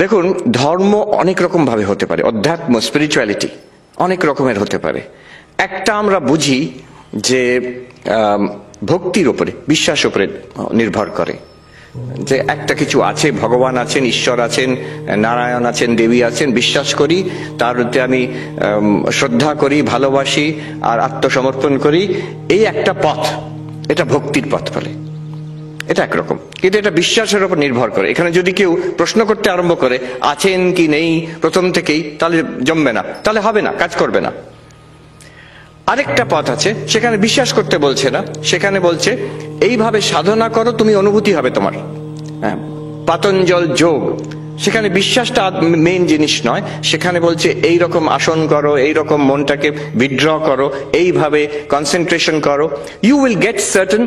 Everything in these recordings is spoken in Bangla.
দেখুন, ধর্ম অনেক রকম ভাবে হতে পারে, অধ্যাত্ম স্পিরিচুয়ালিটি অনেক রকমের হতে পারে। একটা আমরা বুঝি যে ভক্তির উপরে, বিশ্বাস উপরে নির্ভর করে, যে একটা কিছু আছে, ভগবান আছেন, ঈশ্বর আছেন, নারায়ণ আছেন, দেবী আছেন, বিশ্বাস করি, তার প্রতি আমি শ্রদ্ধা করি, ভালোবাসি আর আত্মসমর্পণ করি। এই একটা পথ, এটা ভক্তির পথ বলে। এটা একরকম, কিন্তু এটা বিশ্বাসের উপর নির্ভর করে। এখানে যদি কেউ প্রশ্ন করতে আরম্ভ করে আছেন কি নেই প্রথম থেকেই, তাহলে জমবে না, তাহলে হবে না, কাজ করবে না। আরেকটা পথ আছে, সেখানে বিশ্বাস করতে বলছে না, সেখানে বলছে এইভাবে সাধনা করো, তুমি অনুভূতি হবে তোমার। হ্যাঁ, পাতঞ্জল যোগ, সেখানে বিশ্বাসটা মেইন জিনিস নয়, সেখানে বলছে এই রকম আসন করো, এই রকম মনটাকে উইথড্র করো, এইভাবে কনসেন্ট্রেশন করো, you will get certain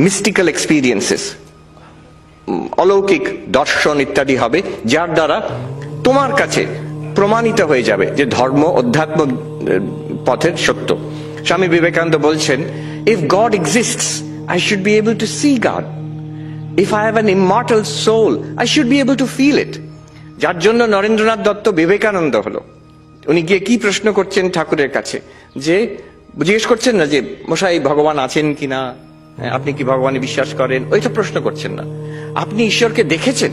mystical experiences, অলৌকিক দর্শন ইত্যাদি হবে, যার দ্বারা তোমার কাছে প্রমাণিত হয়ে যাবে যে ধর্ম অধ্যাত্ম পথের সত্য। স্বামী বিবেকানন্দ বলছেন, if God exists I should be able to see God, if I have an immortal soul I should be able to feel it. যার জন্য নরেন্দ্রনাথ দত্ত বিবেকানন্দ হলো। উনি গিয়ে কি প্রশ্ন করছেন ঠাকুরের কাছে, যে জিজ্ঞেস করছেন না যে মশাই ভগবান আছেন কিনা, আপনি কি ভগবানে বিশ্বাস করেন, ওইটা প্রশ্ন করছেন না, আপনি ঈশ্বরকে দেখেছেন,